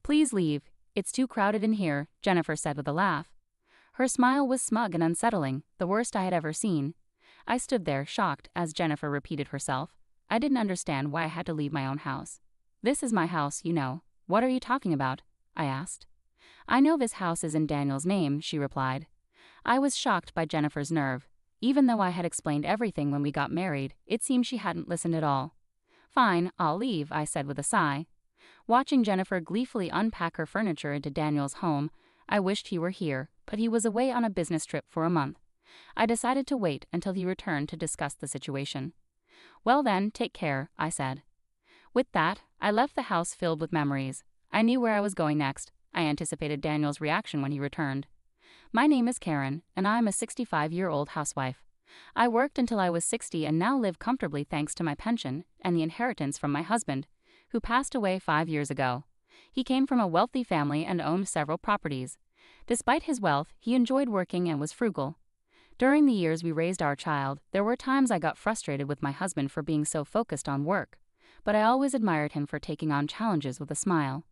Please leave. It's too crowded in here, Jennifer said with a laugh. Her smile was smug and unsettling, the worst I had ever seen. I stood there, shocked, as Jennifer repeated herself. I didn't understand why I had to leave my own house. This is my house, you know. What are you talking about? I asked. I know this house is in Daniel's name, she replied. I was shocked by Jennifer's nerve. Even though I had explained everything when we got married, it seemed she hadn't listened at all. Fine, I'll leave, I said with a sigh. Watching Jennifer gleefully unpack her furniture into Daniel's home, I wished he were here, but he was away on a business trip for a month. I decided to wait until he returned to discuss the situation. Well then, take care, I said. With that, I left the house filled with memories. I knew where I was going next. I anticipated Daniel's reaction when he returned. My name is Karen, and I'm a 65-year-old housewife. I worked until I was 60 and now live comfortably thanks to my pension and the inheritance from my husband, who passed away 5 years ago. He came from a wealthy family and owned several properties. Despite his wealth, he enjoyed working and was frugal. During the years we raised our child, there were times I got frustrated with my husband for being so focused on work, but I always admired him for taking on challenges with a smile.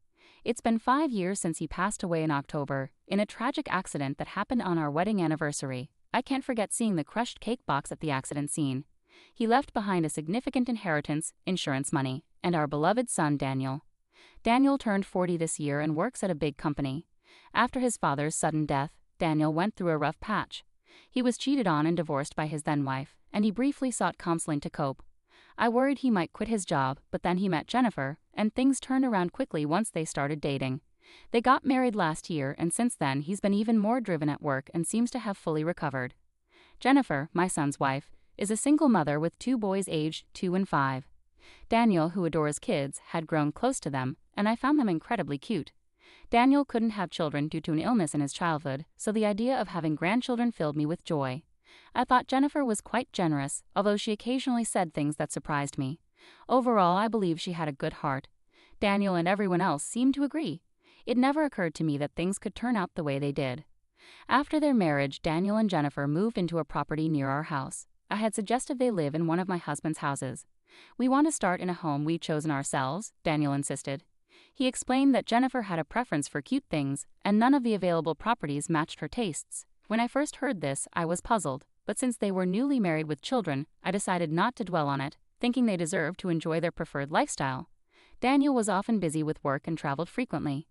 It's been 5 years since he passed away in October, in a tragic accident that happened on our wedding anniversary. I can't forget seeing the crushed cake box at the accident scene. He left behind a significant inheritance, insurance money, and our beloved son Daniel. Daniel turned 40 this year and works at a big company. After his father's sudden death, Daniel went through a rough patch. He was cheated on and divorced by his then-wife, and he briefly sought counseling to cope. I worried he might quit his job, but then he met Jennifer, and things turned around quickly once they started dating. They got married last year, and since then he's been even more driven at work and seems to have fully recovered. Jennifer, my son's wife, is a single mother with 2 boys aged 2 and 5. Daniel, who adores kids, had grown close to them, and I found them incredibly cute. Daniel couldn't have children due to an illness in his childhood, so the idea of having grandchildren filled me with joy. I thought Jennifer was quite generous, although she occasionally said things that surprised me. Overall, I believe she had a good heart. Daniel and everyone else seemed to agree. It never occurred to me that things could turn out the way they did. After their marriage, Daniel and Jennifer moved into a property near our house. I had suggested they live in one of my husband's houses. We want to start in a home we've chosen ourselves, Daniel insisted. He explained that Jennifer had a preference for cute things, and none of the available properties matched her tastes. When I first heard this, I was puzzled, but since they were newly married with children, I decided not to dwell on it, thinking they deserved to enjoy their preferred lifestyle. Daniel was often busy with work and traveled frequently.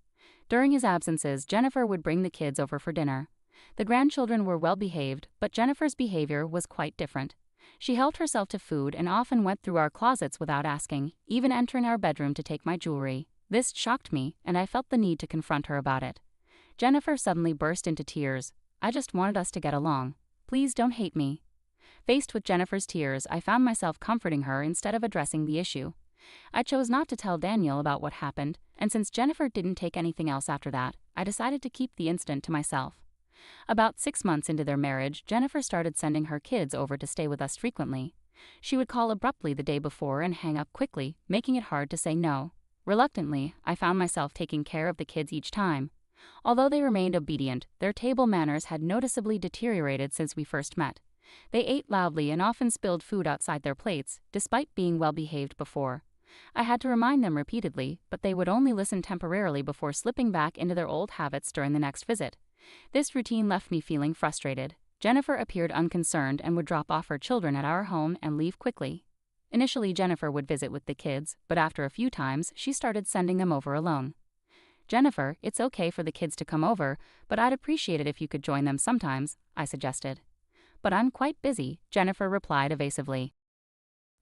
During his absences, Jennifer would bring the kids over for dinner. The grandchildren were well behaved, but Jennifer's behavior was quite different. She helped herself to food and often went through our closets without asking, even entering our bedroom to take my jewelry. This shocked me, and I felt the need to confront her about it. Jennifer suddenly burst into tears. I just wanted us to get along. Please don't hate me. Faced with Jennifer's tears, I found myself comforting her instead of addressing the issue. I chose not to tell Daniel about what happened, and since Jennifer didn't take anything else after that, I decided to keep the incident to myself. About 6 months into their marriage, Jennifer started sending her kids over to stay with us frequently. She would call abruptly the day before and hang up quickly, making it hard to say no. Reluctantly, I found myself taking care of the kids each time. Although they remained obedient, their table manners had noticeably deteriorated since we first met. They ate loudly and often spilled food outside their plates, despite being well behaved before. I had to remind them repeatedly, but they would only listen temporarily before slipping back into their old habits during the next visit. This routine left me feeling frustrated. Jennifer appeared unconcerned and would drop off her children at our home and leave quickly. Initially, Jennifer would visit with the kids, but after a few times, she started sending them over alone. Jennifer, it's okay for the kids to come over, but I'd appreciate it if you could join them sometimes, I suggested. But I'm quite busy, Jennifer replied evasively.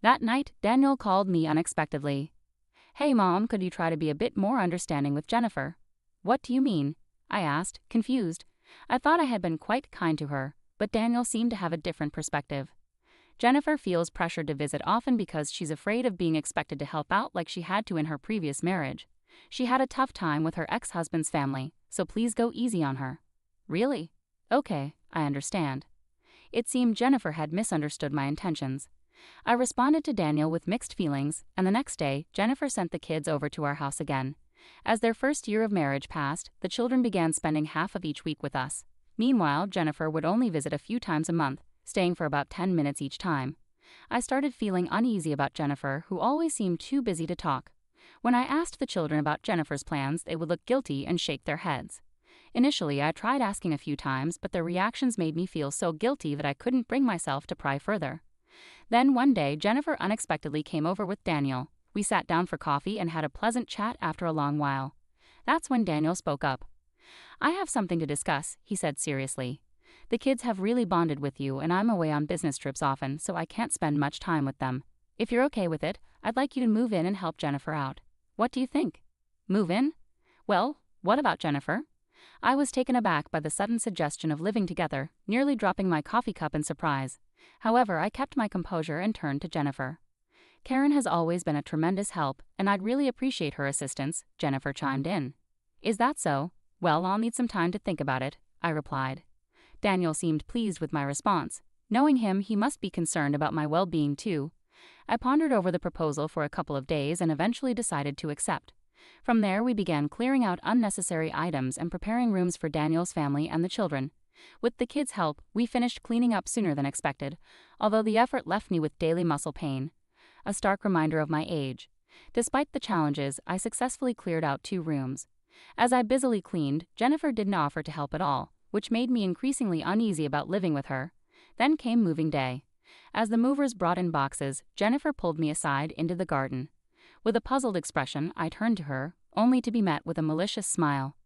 That night, Daniel called me unexpectedly. Hey Mom, could you try to be a bit more understanding with Jennifer? What do you mean? I asked, confused. I thought I had been quite kind to her, but Daniel seemed to have a different perspective. Jennifer feels pressured to visit often because she's afraid of being expected to help out like she had to in her previous marriage. She had a tough time with her ex-husband's family, so please go easy on her. Really? Okay, I understand. It seemed Jennifer had misunderstood my intentions. I responded to Daniel with mixed feelings, and the next day, Jennifer sent the kids over to our house again. As their first year of marriage passed, the children began spending half of each week with us. Meanwhile, Jennifer would only visit a few times a month, staying for about 10 minutes each time. I started feeling uneasy about Jennifer, who always seemed too busy to talk. When I asked the children about Jennifer's plans, they would look guilty and shake their heads. Initially, I tried asking a few times, but their reactions made me feel so guilty that I couldn't bring myself to pry further. Then one day, Jennifer unexpectedly came over with Daniel. We sat down for coffee and had a pleasant chat after a long while. That's when Daniel spoke up. "I have something to discuss," he said seriously. "The kids have really bonded with you, and I'm away on business trips often, so I can't spend much time with them. If you're okay with it, I'd like you to move in and help Jennifer out. What do you think?" "Move in? Well, what about Jennifer?" I was taken aback by the sudden suggestion of living together, nearly dropping my coffee cup in surprise. However, I kept my composure and turned to Jennifer. "Karen has always been a tremendous help, and I'd really appreciate her assistance," Jennifer chimed in. "Is that so? Well, I'll need some time to think about it," I replied. Daniel seemed pleased with my response. Knowing him, he must be concerned about my well-being too. I pondered over the proposal for a couple of days and eventually decided to accept. From there, we began clearing out unnecessary items and preparing rooms for Daniel's family and the children. With the kids' help, we finished cleaning up sooner than expected, although the effort left me with daily muscle pain. A stark reminder of my age. Despite the challenges, I successfully cleared out 2 rooms. As I busily cleaned, Jennifer didn't offer to help at all, which made me increasingly uneasy about living with her. Then came moving day. As the movers brought in boxes, Jennifer pulled me aside into the garden. With a puzzled expression, I turned to her, only to be met with a malicious smile.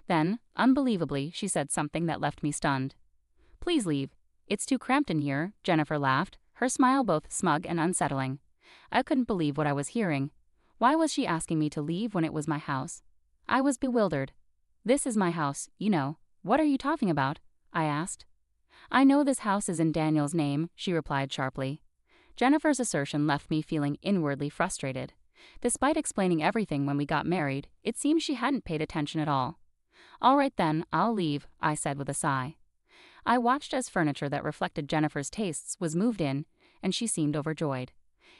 Then, unbelievably, she said something that left me stunned. "Please leave. It's too cramped in here," Jennifer laughed, her smile both smug and unsettling. I couldn't believe what I was hearing. Why was she asking me to leave when it was my house? I was bewildered. "This is my house, you know. What are you talking about?" I asked. "I know this house is in Daniel's name," she replied sharply. Jennifer's assertion left me feeling inwardly frustrated. Despite explaining everything when we got married, it seemed she hadn't paid attention at all. "All right then, I'll leave," I said with a sigh. I watched as furniture that reflected Jennifer's tastes was moved in, and she seemed overjoyed.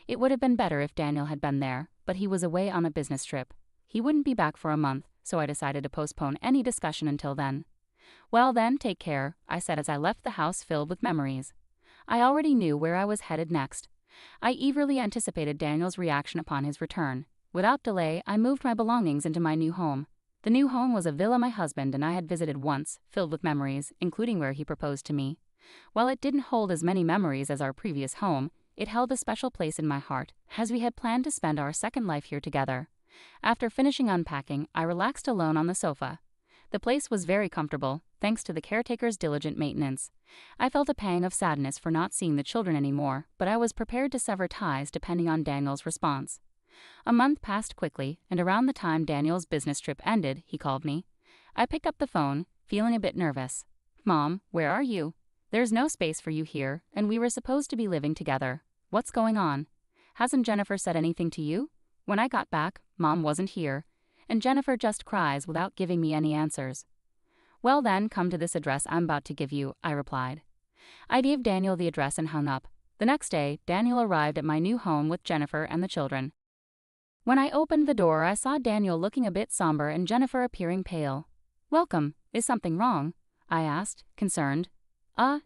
It would have been better if Daniel had been there, but he was away on a business trip. He wouldn't be back for a month, so I decided to postpone any discussion until then. "Well then, take care," I said as I left the house filled with memories. I already knew where I was headed next. I eagerly anticipated Daniel's reaction upon his return. Without delay, I moved my belongings into my new home. The new home was a villa my husband and I had visited once, filled with memories, including where he proposed to me. While it didn't hold as many memories as our previous home, it held a special place in my heart, as we had planned to spend our second life here together. After finishing unpacking, I relaxed alone on the sofa. The place was very comfortable, thanks to the caretaker's diligent maintenance. I felt a pang of sadness for not seeing the children anymore, but I was prepared to sever ties depending on Daniel's response. A month passed quickly, and around the time Daniel's business trip ended, he called me. I picked up the phone, feeling a bit nervous. "Mom, where are you? There's no space for you here, and we were supposed to be living together. What's going on? Hasn't Jennifer said anything to you?" When I got back, Mom wasn't here, and Jennifer just cries without giving me any answers. "Well then, come to this address I'm about to give you," I replied. I gave Daniel the address and hung up. The next day, Daniel arrived at my new home with Jennifer and the children. When I opened the door, I saw Daniel looking a bit somber and Jennifer appearing pale. "Welcome. Is something wrong?" I asked, concerned.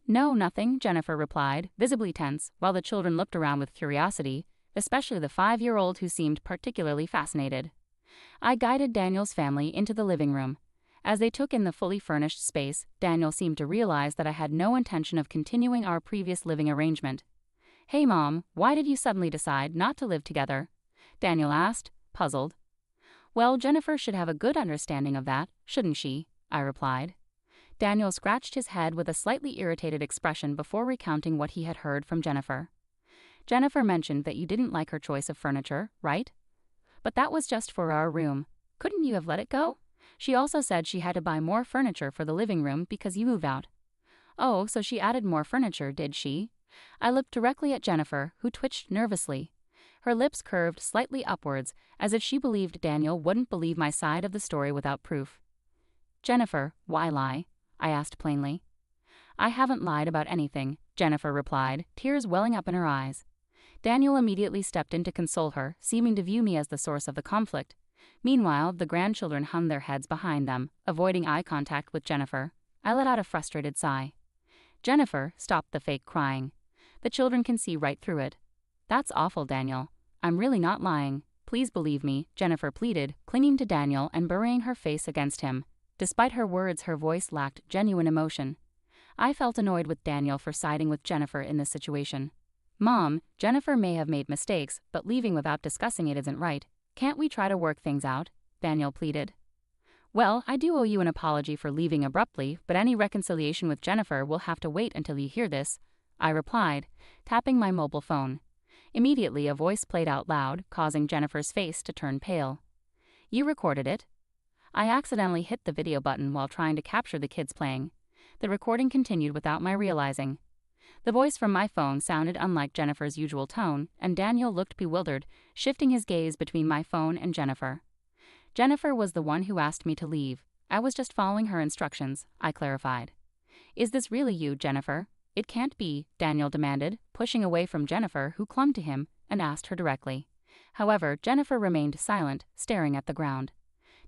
No, nothing," Jennifer replied, visibly tense, while the children looked around with curiosity, especially the 5-year-old who seemed particularly fascinated. I guided Daniel's family into the living room. As they took in the fully furnished space, Daniel seemed to realize that I had no intention of continuing our previous living arrangement. "Hey Mom, why did you suddenly decide not to live together?" Daniel asked, puzzled. "Well, Jennifer should have a good understanding of that, shouldn't she?" I replied. Daniel scratched his head with a slightly irritated expression before recounting what he had heard from Jennifer. "Jennifer mentioned that you didn't like her choice of furniture, right? But that was just for our room. Couldn't you have let it go? She also said she had to buy more furniture for the living room because you moved out." "Oh, so she added more furniture, did she?" I looked directly at Jennifer, who twitched nervously. Her lips curved slightly upwards, as if she believed Daniel wouldn't believe my side of the story without proof. "Jennifer, why lie?" I asked plainly. "I haven't lied about anything," Jennifer replied, tears welling up in her eyes. Daniel immediately stepped in to console her, seeming to view me as the source of the conflict. Meanwhile, the grandchildren hung their heads behind them, avoiding eye contact with Jennifer. I let out a frustrated sigh. "Jennifer, stop the fake crying. The children can see right through it." "That's awful, Daniel. I'm really not lying. please believe me, Jennifer pleaded, clinging to Daniel and burying her face against him. Despite her words, her voice lacked genuine emotion. I felt annoyed with Daniel for siding with Jennifer in this situation. Mom, Jennifer may have made mistakes, but leaving without discussing it isn't right. Can't we try to work things out? Daniel pleaded. Well, I do owe you an apology for leaving abruptly, but any reconciliation with Jennifer will have to wait until you hear this, I replied, tapping my mobile phone. Immediately a voice played out loud, causing Jennifer's face to turn pale. You recorded it? I accidentally hit the video button while trying to capture the kids playing. The recording continued without my realizing. The voice from my phone sounded unlike Jennifer's usual tone, and Daniel looked bewildered, shifting his gaze between my phone and Jennifer. Jennifer was the one who asked me to leave. I was just following her instructions, I clarified. Is this really you, Jennifer? It can't be, Daniel demanded, pushing away from Jennifer, who clung to him, and asked her directly. However, Jennifer remained silent, staring at the ground.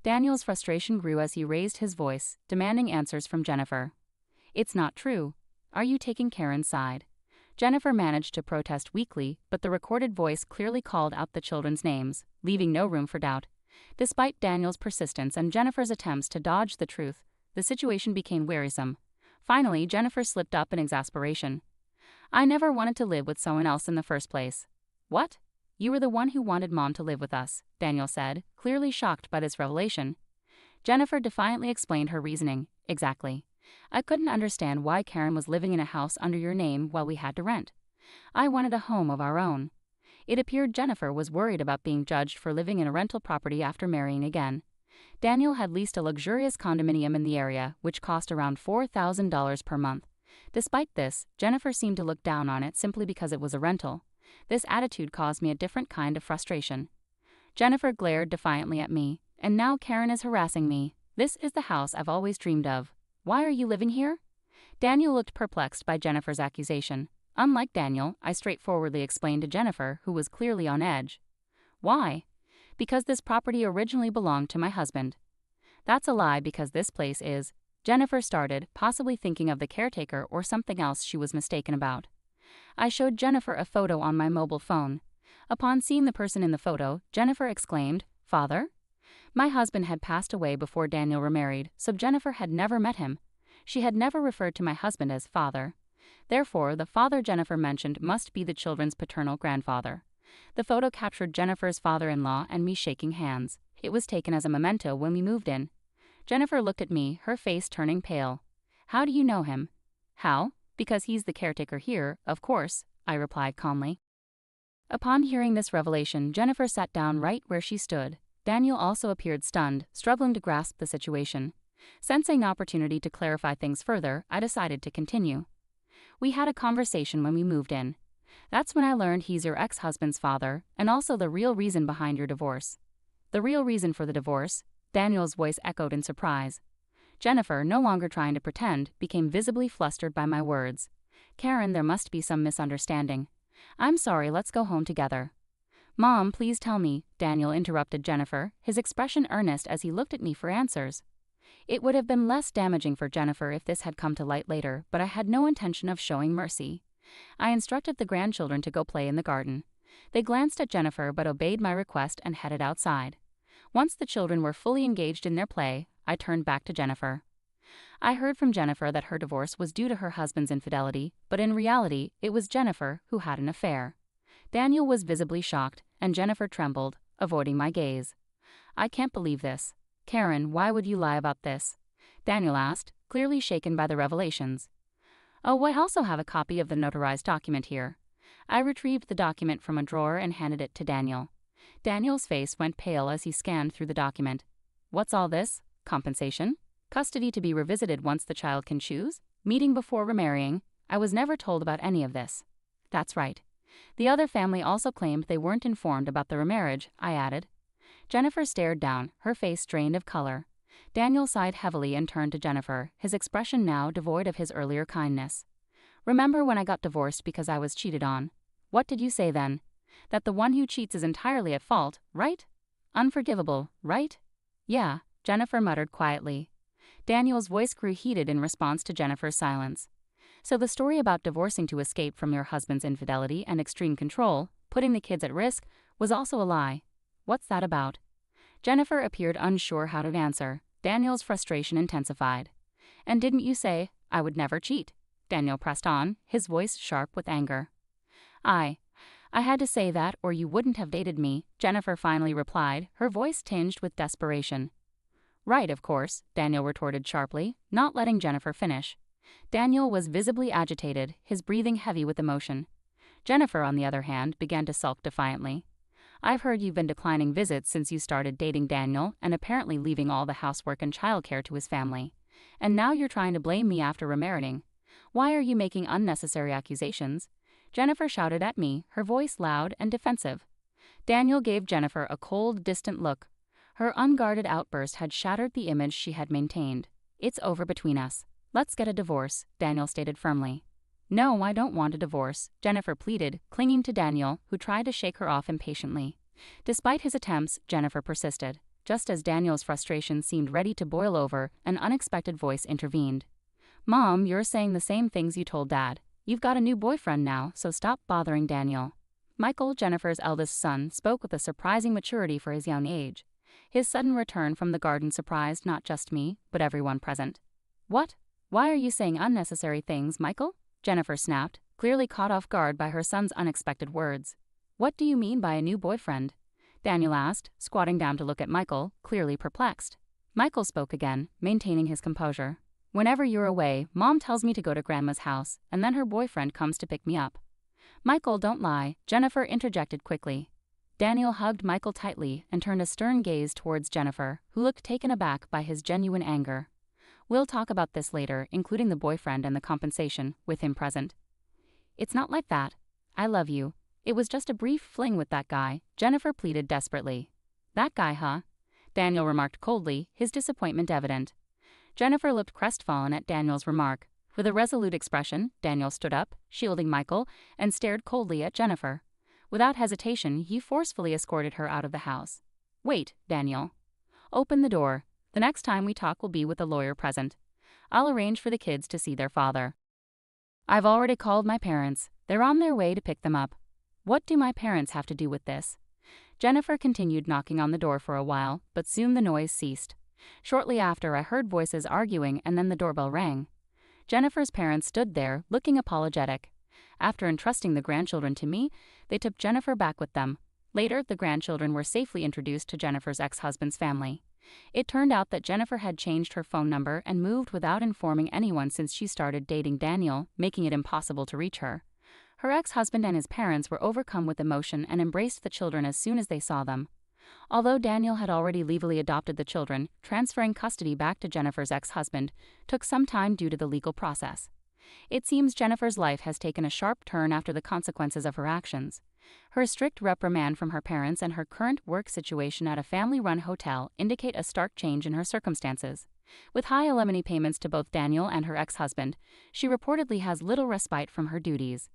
Daniel's frustration grew as he raised his voice, demanding answers from Jennifer. It's not true. Are you taking Karen's side? Jennifer managed to protest weakly, but the recorded voice clearly called out the children's names, leaving no room for doubt. Despite Daniel's persistence and Jennifer's attempts to dodge the truth, the situation became wearisome. Finally, Jennifer slipped up in exasperation. I never wanted to live with someone else in the first place. What? You were the one who wanted Mom to live with us, Daniel said, clearly shocked by this revelation. Jennifer defiantly explained her reasoning. Exactly. I couldn't understand why Karen was living in a house under your name while we had to rent. I wanted a home of our own. It appeared Jennifer was worried about being judged for living in a rental property after marrying again. Daniel had leased a luxurious condominium in the area, which cost around $4,000 per month. Despite this, Jennifer seemed to look down on it simply because it was a rental. This attitude caused me a different kind of frustration. Jennifer glared defiantly at me, and now Karen is harassing me. This is the house I've always dreamed of. Why are you living here? Daniel looked perplexed by Jennifer's accusation. Unlike Daniel, I straightforwardly explained to Jennifer, who was clearly on edge. Why? Because this property originally belonged to my husband. That's a lie because this place is, Jennifer started, possibly thinking of the caretaker or something else she was mistaken about. I showed Jennifer a photo on my mobile phone. Upon seeing the person in the photo, Jennifer exclaimed, "Father?" My husband had passed away before Daniel remarried, so Jennifer had never met him. She had never referred to my husband as father. Therefore, the father Jennifer mentioned must be the children's paternal grandfather. The photo captured Jennifer's father-in-law and me shaking hands. It was taken as a memento when we moved in. Jennifer looked at me, her face turning pale. How do you know him? How? Because he's the caretaker here, of course, I replied calmly. Upon hearing this revelation, Jennifer sat down right where she stood. Daniel also appeared stunned, struggling to grasp the situation. Sensing an opportunity to clarify things further, I decided to continue. We had a conversation when we moved in. That's when I learned he's your ex-husband's father, and also the real reason behind your divorce. The real reason for the divorce? Daniel's voice echoed in surprise. Jennifer, no longer trying to pretend, became visibly flustered by my words. Karen, there must be some misunderstanding. I'm sorry, let's go home together. Mom, please tell me, Daniel interrupted Jennifer, his expression earnest as he looked at me for answers. It would have been less damaging for Jennifer if this had come to light later, but I had no intention of showing mercy. I instructed the grandchildren to go play in the garden. They glanced at Jennifer but obeyed my request and headed outside. Once the children were fully engaged in their play, I turned back to Jennifer. I heard from Jennifer that her divorce was due to her husband's infidelity, but in reality, it was Jennifer who had an affair. Daniel was visibly shocked, and Jennifer trembled, avoiding my gaze. I can't believe this. Karen, why would you lie about this? Daniel asked, clearly shaken by the revelations. Oh, I also have a copy of the notarized document here. I retrieved the document from a drawer and handed it to Daniel. Daniel's face went pale as he scanned through the document. What's all this? Compensation? Custody to be revisited once the child can choose? Meeting before remarrying? I was never told about any of this. That's right. The other family also claimed they weren't informed about the remarriage, I added. Jennifer stared down, her face drained of color. Daniel sighed heavily and turned to Jennifer, his expression now devoid of his earlier kindness. Remember when I got divorced because I was cheated on? What did you say then? That the one who cheats is entirely at fault, right? Unforgivable, right? Yeah, Jennifer muttered quietly. Daniel's voice grew heated in response to Jennifer's silence. So the story about divorcing to escape from your husband's infidelity and extreme control, putting the kids at risk, was also a lie. What's that about? Jennifer appeared unsure how to answer. Daniel's frustration intensified. And didn't you say I would never cheat? Daniel pressed on, his voice sharp with anger. I had to say that or you wouldn't have dated me, Jennifer finally replied, her voice tinged with desperation. Right, of course, Daniel retorted sharply, not letting Jennifer finish. Daniel was visibly agitated, his breathing heavy with emotion. Jennifer, on the other hand, began to sulk defiantly. I've heard you've been declining visits since you started dating Daniel and apparently leaving all the housework and childcare to his family. And now you're trying to blame me after remarrying. Why are you making unnecessary accusations? Jennifer shouted at me, her voice loud and defensive. Daniel gave Jennifer a cold, distant look. Her unguarded outburst had shattered the image she had maintained. It's over between us. Let's get a divorce, Daniel stated firmly. No, I don't want a divorce, Jennifer pleaded, clinging to Daniel, who tried to shake her off impatiently. Despite his attempts, Jennifer persisted. Just as Daniel's frustration seemed ready to boil over, an unexpected voice intervened. Mom, you're saying the same things you told Dad. You've got a new boyfriend now, so stop bothering Daniel. Michael, Jennifer's eldest son, spoke with a surprising maturity for his young age. His sudden return from the garden surprised not just me, but everyone present. What? Why are you saying unnecessary things, Michael? Jennifer snapped, clearly caught off guard by her son's unexpected words. What do you mean by a new boyfriend? Daniel asked, squatting down to look at Michael, clearly perplexed. Michael spoke again, maintaining his composure. Whenever you're away, Mom tells me to go to Grandma's house, and then her boyfriend comes to pick me up. Michael, don't lie, Jennifer interjected quickly. Daniel hugged Michael tightly and turned a stern gaze towards Jennifer, who looked taken aback by his genuine anger. We'll talk about this later, including the boyfriend and the compensation, with him present. It's not like that. I love you. It was just a brief fling with that guy, Jennifer pleaded desperately. That guy, huh? Daniel remarked coldly, his disappointment evident. Jennifer looked crestfallen at Daniel's remark. With a resolute expression, Daniel stood up, shielding Michael, and stared coldly at Jennifer. Without hesitation, he forcefully escorted her out of the house. Wait, Daniel. Open the door. The next time we talk will be with a lawyer present. I'll arrange for the kids to see their father. I've already called my parents. They're on their way to pick them up. What do my parents have to do with this? Jennifer continued knocking on the door for a while, but soon the noise ceased. Shortly after, I heard voices arguing and then the doorbell rang. Jennifer's parents stood there, looking apologetic. After entrusting the grandchildren to me, they took Jennifer back with them. Later, the grandchildren were safely introduced to Jennifer's ex-husband's family. It turned out that Jennifer had changed her phone number and moved without informing anyone since she started dating Daniel, making it impossible to reach her. Her ex-husband and his parents were overcome with emotion and embraced the children as soon as they saw them. Although Daniel had already legally adopted the children, transferring custody back to Jennifer's ex-husband took some time due to the legal process. It seems Jennifer's life has taken a sharp turn after the consequences of her actions. Her strict reprimand from her parents and her current work situation at a family-run hotel indicate a stark change in her circumstances. With high alimony payments to both Daniel and her ex-husband, she reportedly has little respite from her duties.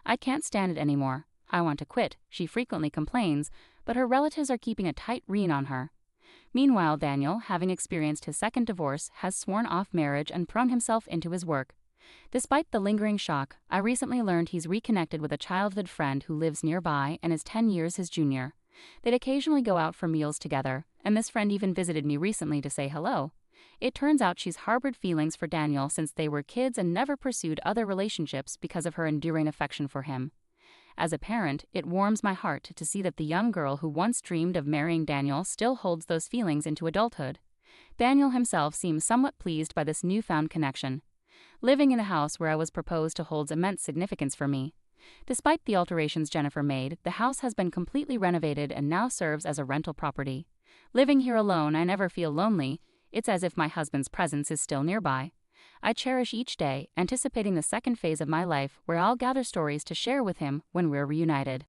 I can't stand it anymore. I want to quit, she frequently complains, but her relatives are keeping a tight rein on her. Meanwhile, Daniel, having experienced his second divorce, has sworn off marriage and thrown himself into his work. Despite the lingering shock, I recently learned he's reconnected with a childhood friend who lives nearby and is 10 years his junior. They'd occasionally go out for meals together, and this friend even visited me recently to say hello. It turns out she's harbored feelings for Daniel since they were kids and never pursued other relationships because of her enduring affection for him. As a parent, it warms my heart to see that the young girl who once dreamed of marrying Daniel still holds those feelings into adulthood. Daniel himself seems somewhat pleased by this newfound connection. Living in the house where I was proposed to holds immense significance for me. Despite the alterations Jennifer made, the house has been completely renovated and now serves as a rental property. Living here alone, I never feel lonely. It's as if my husband's presence is still nearby. I cherish each day, anticipating the second phase of my life where I'll gather stories to share with him when we're reunited.